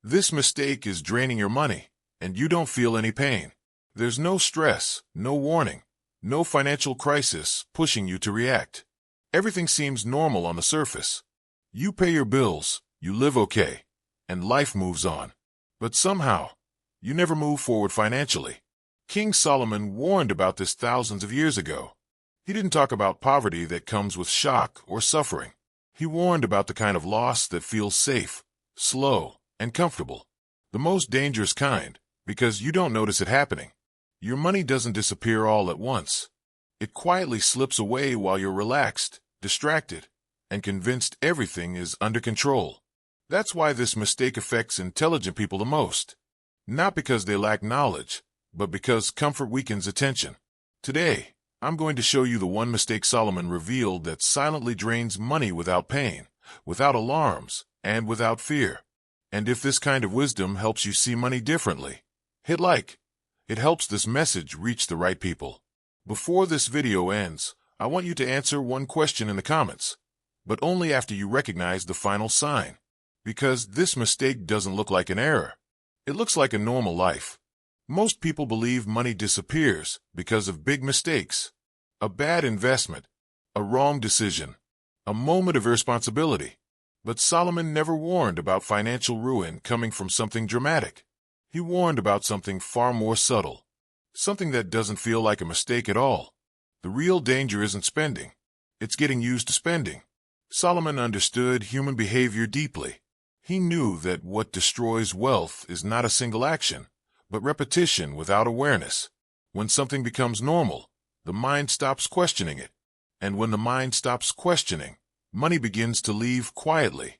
This mistake is draining your money, and you don't feel any pain. There's no stress, no warning, no financial crisis pushing you to react. Everything seems normal on the surface. You pay your bills, you live okay, and life moves on. But somehow, you never move forward financially. King Solomon warned about this thousands of years ago. He didn't talk about poverty that comes with shock or suffering. He warned about the kind of loss that feels safe, slow, and comfortable. The most dangerous kind, because you don't notice it happening. Your money doesn't disappear all at once. It quietly slips away while you're relaxed, distracted, and convinced everything is under control. That's why this mistake affects intelligent people the most. Not because they lack knowledge, but because comfort weakens attention. Today, I'm going to show you the one mistake Solomon revealed that silently drains money without pain, without alarms, and without fear. And if this kind of wisdom helps you see money differently, hit like. It helps this message reach the right people. Before this video ends, I want you to answer one question in the comments, but only after you recognize the final sign. Because this mistake doesn't look like an error. It looks like a normal life. Most people believe money disappears because of big mistakes. A bad investment, a wrong decision, a moment of irresponsibility. But Solomon never warned about financial ruin coming from something dramatic. He warned about something far more subtle. Something that doesn't feel like a mistake at all. The real danger isn't spending. It's getting used to spending. Solomon understood human behavior deeply. He knew that what destroys wealth is not a single action, but repetition without awareness. When something becomes normal, the mind stops questioning it. And when the mind stops questioning, money begins to leave quietly.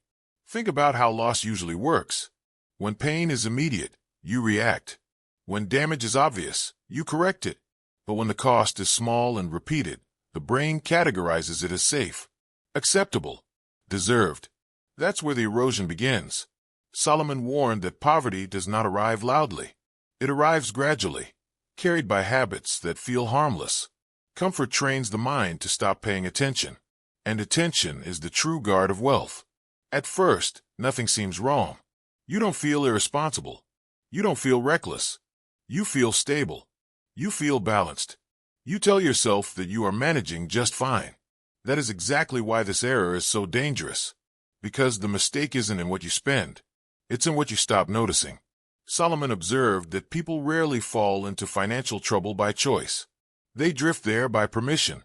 Think about how loss usually works. When pain is immediate, you react. When damage is obvious, you correct it. But when the cost is small and repeated, the brain categorizes it as safe, acceptable, deserved. That's where the erosion begins. Solomon warned that poverty does not arrive loudly. It arrives gradually, carried by habits that feel harmless. Comfort trains the mind to stop paying attention, and attention is the true guard of wealth. At first, nothing seems wrong. You don't feel irresponsible. You don't feel reckless. You feel stable. You feel balanced. You tell yourself that you are managing just fine. That is exactly why this error is so dangerous. Because the mistake isn't in what you spend. It's in what you stop noticing. Solomon observed that people rarely fall into financial trouble by choice. They drift there by permission.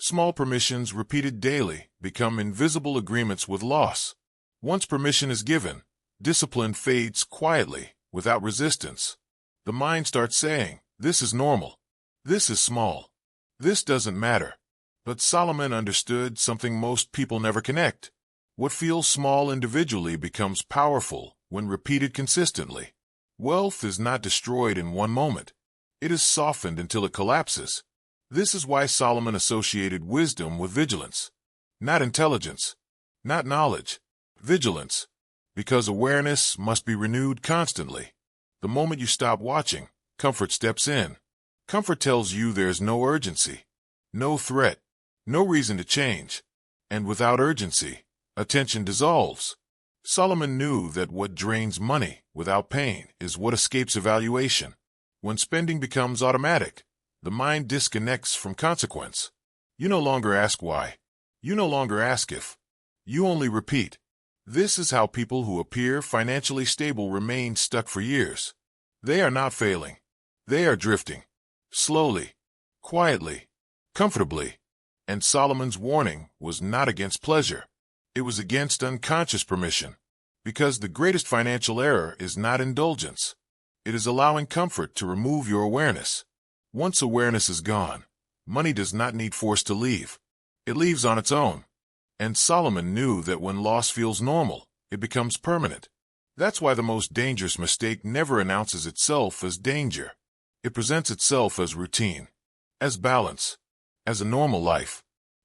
Small permissions repeated daily become invisible agreements with loss. Once permission is given, discipline fades quietly, without resistance. The mind starts saying, "This is normal. This is small. This doesn't matter." But Solomon understood something most people never connect. What feels small individually becomes powerful when repeated consistently. Wealth is not destroyed in one moment. It is softened until it collapses. This is why Solomon associated wisdom with vigilance. Not intelligence, not knowledge, vigilance. Because awareness must be renewed constantly. The moment you stop watching, comfort steps in. Comfort tells you there's no urgency, no threat, no reason to change. And without urgency, attention dissolves. Solomon knew that what drains money without pain is what escapes evaluation. When spending becomes automatic, the mind disconnects from consequence. You no longer ask why. You no longer ask if. You only repeat. This is how people who appear financially stable remain stuck for years. They are not failing. They are drifting. Slowly, quietly, comfortably. And Solomon's warning was not against pleasure. It was against unconscious permission. Because the greatest financial error is not indulgence. It is allowing comfort to remove your awareness. Once awareness is gone, money does not need force to leave. It leaves on its own. And Solomon knew that when loss feels normal, it becomes permanent. That's why the most dangerous mistake never announces itself as danger. It presents itself as routine, as balance, as a normal life.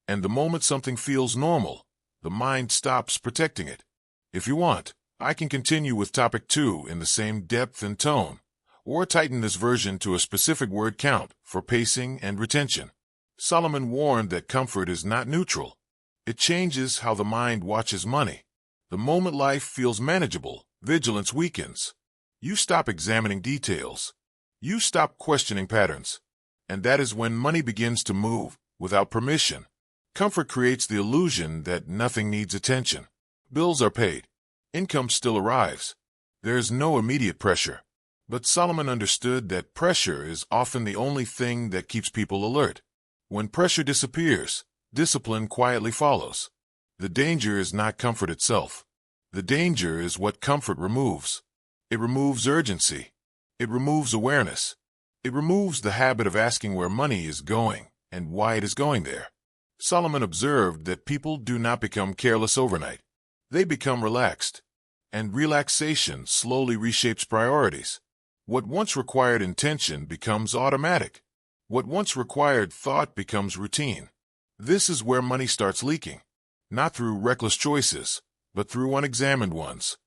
And the moment something feels normal, the mind stops protecting it. If you want, I can continue with topic 2 in the same depth and tone, or tighten this version to a specific word count for pacing and retention. Solomon warned that comfort is not neutral. It changes how the mind watches money. The moment life feels manageable, Vigilance weakens. You stop examining details. You stop questioning patterns. And that is when money begins to move without permission. Comfort creates the illusion that nothing needs attention. Bills are paid. Income still arrives. There is no immediate pressure. But Solomon understood that pressure is often the only thing that keeps people alert. When pressure disappears, discipline quietly follows. The danger is not comfort itself. The danger is what comfort removes. It removes urgency. It removes awareness. It removes the habit of asking where money is going and why it is going there. Solomon observed that people do not become careless overnight. They become relaxed. And relaxation slowly reshapes priorities. What once required intention becomes automatic. What once required thought becomes routine. This is where money starts leaking. Not through reckless choices, but through unexamined ones.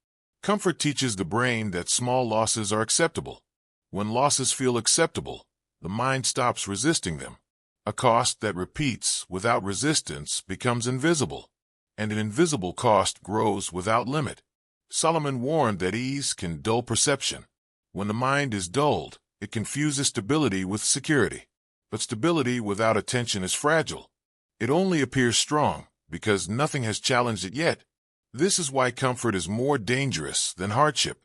Comfort teaches the brain that small losses are acceptable. When losses feel acceptable, the mind stops resisting them. A cost that repeats without resistance becomes invisible, and an invisible cost grows without limit. Solomon warned that ease can dull perception. When the mind is dulled, it confuses stability with security. But stability without attention is fragile. It only appears strong because nothing has challenged it yet. This is why comfort is more dangerous than hardship.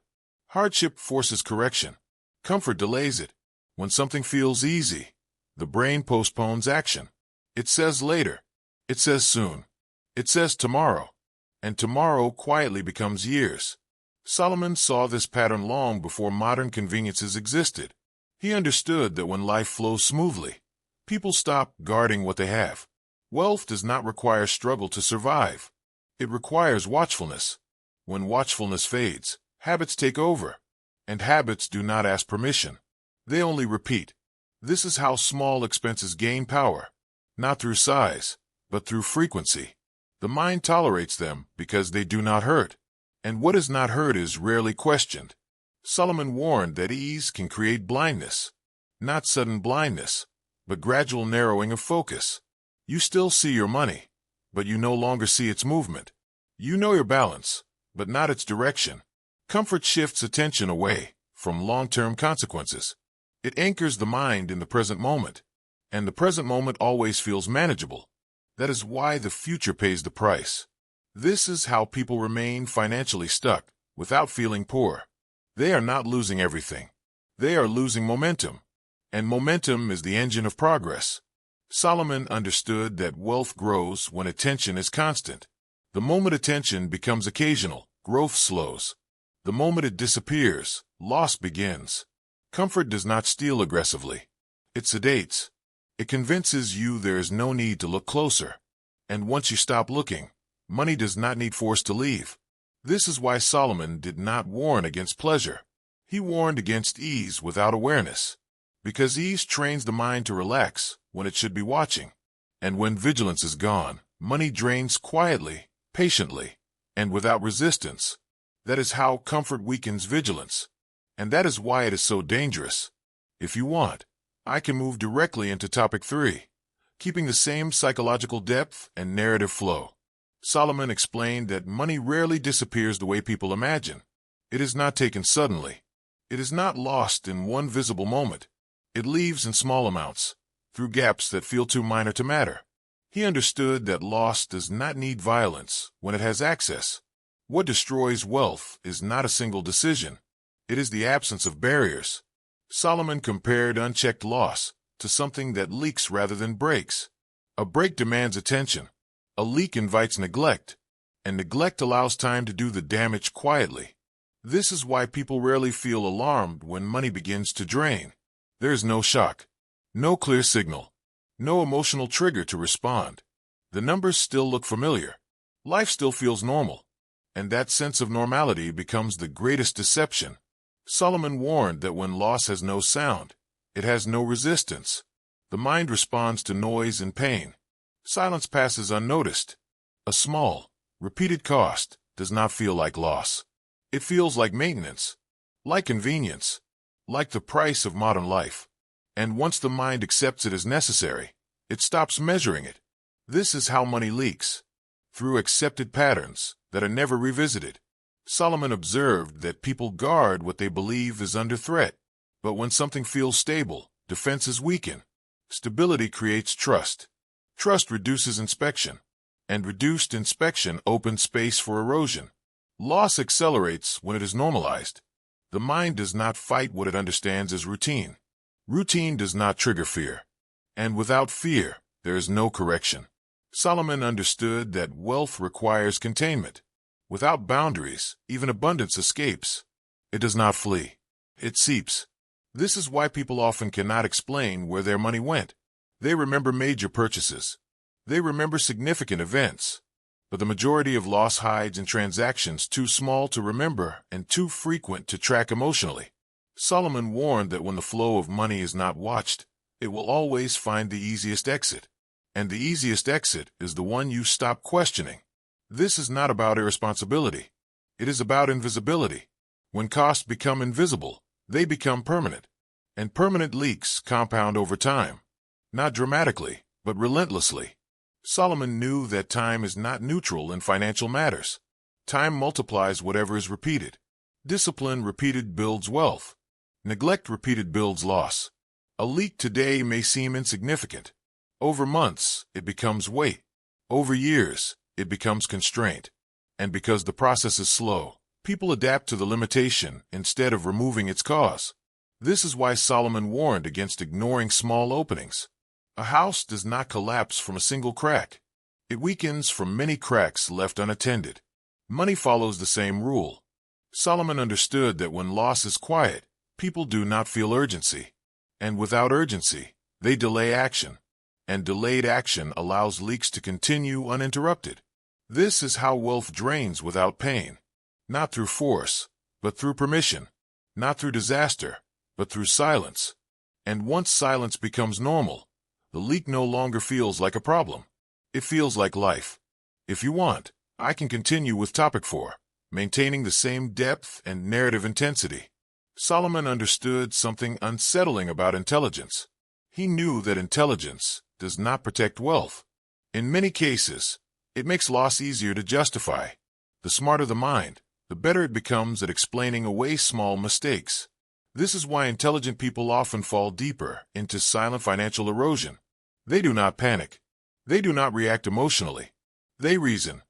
Hardship forces correction. Comfort delays it. When something feels easy, the brain postpones action. It says later. It says soon. It says tomorrow. And tomorrow quietly becomes years. Solomon saw this pattern long before modern conveniences existed. He understood that when life flows smoothly, people stop guarding what they have. Wealth does not require struggle to survive. It requires watchfulness. When watchfulness fades, habits take over. And habits do not ask permission. They only repeat. This is how small expenses gain power. Not through size, but through frequency. The mind tolerates them because they do not hurt. And what is not hurt is rarely questioned. Solomon warned that ease can create blindness. Not sudden blindness, but gradual narrowing of focus. You still see your money, but you no longer see its movement. You know your balance, but not its direction. Comfort shifts attention away from long-term consequences. It anchors the mind in the present moment, and the present moment always feels manageable. That is why the future pays the price. This is how people remain financially stuck without feeling poor. They are not losing everything. They are losing momentum, and momentum is the engine of progress. Solomon understood that wealth grows when attention is constant. The moment attention becomes occasional, growth slows. The moment it disappears, loss begins. Comfort does not steal aggressively. It sedates. It convinces you there is no need to look closer. And once you stop looking, money does not need force to leave. This is why Solomon did not warn against pleasure. He warned against ease without awareness. Because ease trains the mind to relax when it should be watching. And when vigilance is gone, money drains quietly, patiently, and without resistance. That is how comfort weakens vigilance. And that is why it is so dangerous. If you want, I can move directly into topic 3, keeping the same psychological depth and narrative flow. Solomon explained that money rarely disappears the way people imagine. It is not taken suddenly. It is not lost in one visible moment. It leaves in small amounts, through gaps that feel too minor to matter. He understood that loss does not need violence when it has access. What destroys wealth is not a single decision. It is the absence of barriers. Solomon compared unchecked loss to something that leaks rather than breaks. A break demands attention. A leak invites neglect, and neglect allows time to do the damage quietly. This is why people rarely feel alarmed when money begins to drain. There is no shock, no clear signal, no emotional trigger to respond. The numbers still look familiar. Life still feels normal, and that sense of normality becomes the greatest deception. Solomon warned that when loss has no sound, it has no resistance. The mind responds to noise and pain. Silence passes unnoticed. A small, repeated cost does not feel like loss. It feels like maintenance, like convenience, like the price of modern life. And once the mind accepts it as necessary, it stops measuring it. This is how money leaks, through accepted patterns that are never revisited. Solomon observed that people guard what they believe is under threat. But when something feels stable, defenses weaken. Stability creates trust. Trust reduces inspection. And reduced inspection opens space for erosion. Loss accelerates when it is normalized. The mind does not fight what it understands as routine. Routine does not trigger fear. And without fear, there is no correction. Solomon understood that wealth requires containment. Without boundaries, even abundance escapes. It does not flee. It seeps. This is why people often cannot explain where their money went. They remember major purchases. They remember significant events. But the majority of loss hides in transactions too small to remember and too frequent to track emotionally. Solomon warned that when the flow of money is not watched, it will always find the easiest exit. And the easiest exit is the one you stop questioning. This is not about irresponsibility. It is about invisibility. When costs become invisible, they become permanent. And permanent leaks compound over time. Not dramatically, but relentlessly. Solomon knew that time is not neutral in financial matters. Time multiplies whatever is repeated. Discipline repeated builds wealth. Neglect repeated builds loss. A leak today may seem insignificant. Over months, it becomes weight. Over years, it becomes constraint. And because the process is slow, people adapt to the limitation instead of removing its cause. This is why Solomon warned against ignoring small openings. A house does not collapse from a single crack. It weakens from many cracks left unattended. Money follows the same rule. Solomon understood that when loss is quiet, people do not feel urgency. And without urgency, they delay action. And delayed action allows leaks to continue uninterrupted. This is how wealth drains without pain. Not through force, but through permission. Not through disaster, but through silence. And once silence becomes normal, the leak no longer feels like a problem. It feels like life. If you want, I can continue with topic 4, maintaining the same depth and narrative intensity. Solomon understood something unsettling about intelligence. He knew that intelligence does not protect wealth. In many cases, it makes loss easier to justify. The smarter the mind, the better it becomes at explaining away small mistakes. This is why intelligent people often fall deeper into silent financial erosion. They do not panic. They do not react emotionally. They reason.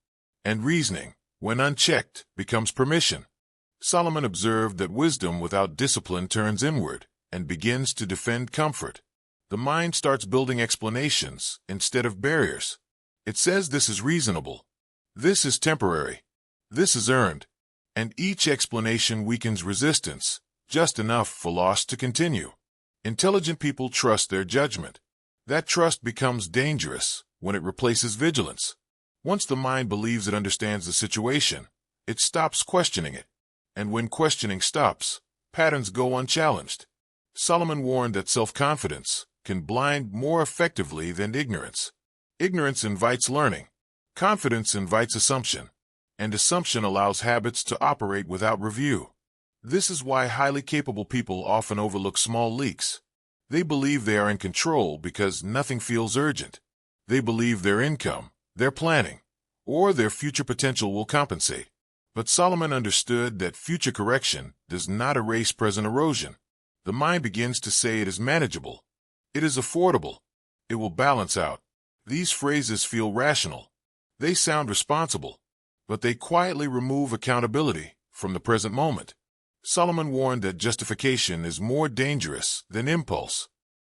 And reasoning, when unchecked, becomes permission. Solomon observed that wisdom without discipline turns inward and begins to defend comfort. The mind starts building explanations instead of barriers. It says this is reasonable. This is temporary. This is earned. And each explanation weakens resistance, just enough for loss to continue. Intelligent people trust their judgment. That trust becomes dangerous when it replaces vigilance. Once the mind believes it understands the situation, it stops questioning it. And when questioning stops, patterns go unchallenged. Solomon warned that self-confidence can blind more effectively than ignorance. Ignorance invites learning. Confidence invites assumption. And assumption allows habits to operate without review. This is why highly capable people often overlook small leaks. They believe they are in control because nothing feels urgent. They believe their income, their planning, or their future potential will compensate. But Solomon understood that future correction does not erase present erosion. The mind begins to say it is manageable. It is affordable. It will balance out. These phrases feel rational. They sound responsible. But they quietly remove accountability from the present moment. Solomon warned that justification is more dangerous than impulse.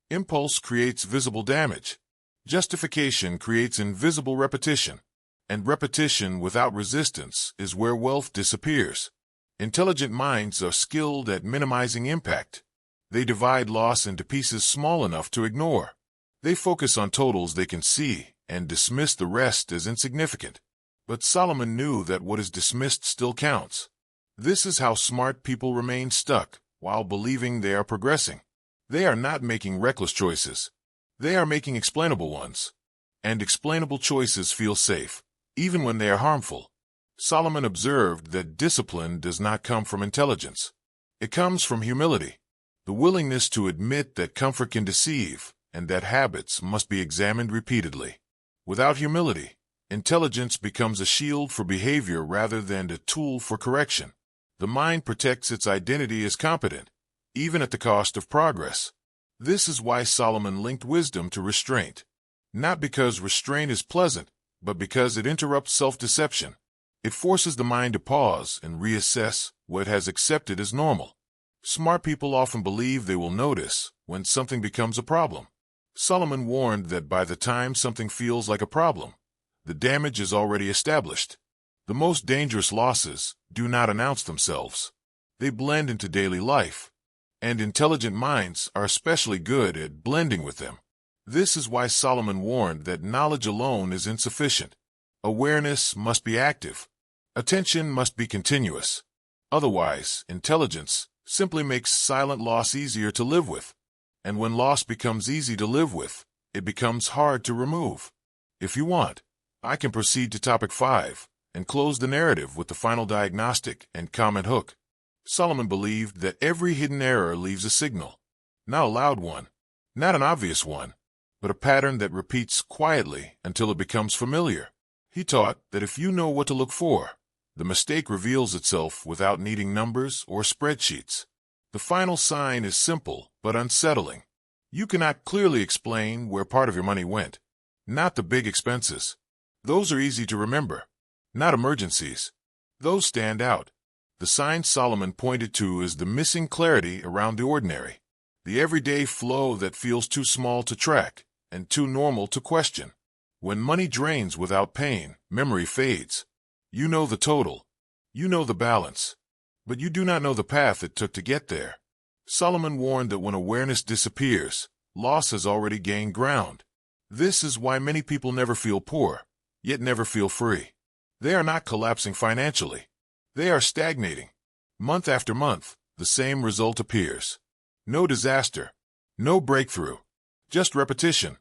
Impulse creates visible damage. Justification creates invisible repetition. And repetition without resistance is where wealth disappears. Intelligent minds are skilled at minimizing impact. They divide loss into pieces small enough to ignore. They focus on totals they can see and dismiss the rest as insignificant. But Solomon knew that what is dismissed still counts. This is how smart people remain stuck while believing they are progressing. They are not making reckless choices. They are making explainable ones. And explainable choices feel safe, even when they are harmful. Solomon observed that discipline does not come from intelligence. It comes from humility, the willingness to admit that comfort can deceive and that habits must be examined repeatedly. Without humility, Intelligence becomes a shield for behavior rather than a tool for correction. The mind protects its identity as competent, even at the cost of progress. This is why Solomon linked wisdom to restraint. Not because restraint is pleasant, but because it interrupts self-deception. It forces the mind to pause and reassess what it has accepted as normal. Smart people often believe they will notice when something becomes a problem. Solomon warned that by the time something feels like a problem, the damage is already established. The most dangerous losses do not announce themselves. They blend into daily life, and intelligent minds are especially good at blending with them. This is why Solomon warned that knowledge alone is insufficient. Awareness must be active. Attention must be continuous. Otherwise, intelligence simply makes silent loss easier to live with. And when loss becomes easy to live with, it becomes hard to remove. If you want, I can proceed to topic 5 and close the narrative with the final diagnostic and comment hook. Solomon believed that every hidden error leaves a signal. Not a loud one, not an obvious one, but a pattern that repeats quietly until it becomes familiar. He taught that if you know what to look for, the mistake reveals itself without needing numbers or spreadsheets. The final sign is simple but unsettling. You cannot clearly explain where part of your money went. Not the big expenses. Those are easy to remember. Not emergencies. Those stand out. The sign Solomon pointed to is the missing clarity around the ordinary. The everyday flow that feels too small to track and too normal to question. When money drains without pain, memory fades. You know the total. You know the balance. But you do not know the path it took to get there. Solomon warned that when awareness disappears, loss has already gained ground. This is why many people never feel poor, yet never feel free. They are not collapsing financially. They are stagnating. Month after month, the same result appears. No disaster. No breakthrough. Just repetition.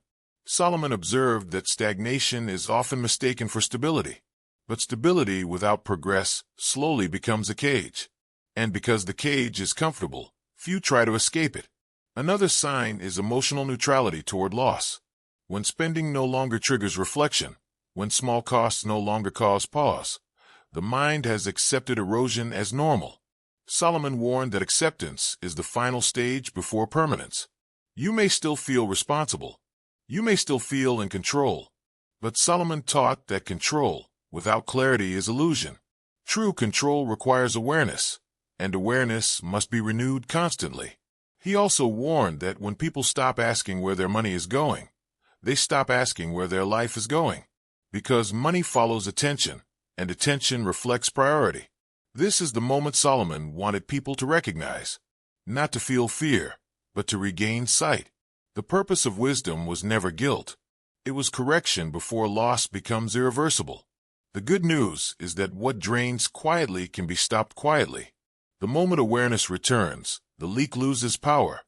Solomon observed that stagnation is often mistaken for stability. But stability without progress slowly becomes a cage. And because the cage is comfortable, few try to escape it. Another sign is emotional neutrality toward loss. When spending no longer triggers reflection, when small costs no longer cause pause, the mind has accepted erosion as normal. Solomon warned that acceptance is the final stage before permanence. You may still feel responsible. You may still feel in control. But Solomon taught that control without clarity is illusion. True control requires awareness, and awareness must be renewed constantly. He also warned that when people stop asking where their money is going, they stop asking where their life is going. Because money follows attention, and attention reflects priority. This is the moment Solomon wanted people to recognize. Not to feel fear, but to regain sight. The purpose of wisdom was never guilt. It was correction before loss becomes irreversible. The good news is that what drains quietly can be stopped quietly. The moment awareness returns, the leak loses power.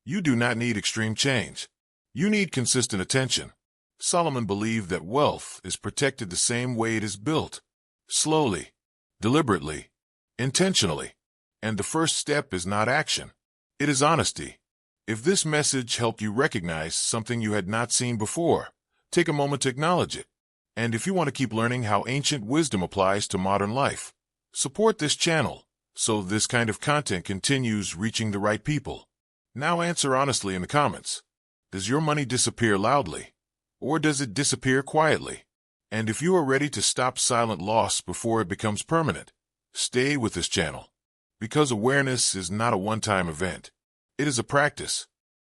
You do not need extreme change. You need consistent attention. Solomon believed that wealth is protected the same way it is built. Slowly, deliberately, intentionally. And the first step is not action. It is honesty. If this message helped you recognize something you had not seen before, take a moment to acknowledge it. And if you want to keep learning how ancient wisdom applies to modern life, support this channel so this kind of content continues reaching the right people. Now answer honestly in the comments. Does your money disappear loudly, or does it disappear quietly? And if you are ready to stop silent loss before it becomes permanent, stay with this channel. Because awareness is not a one-time event. It is a practice.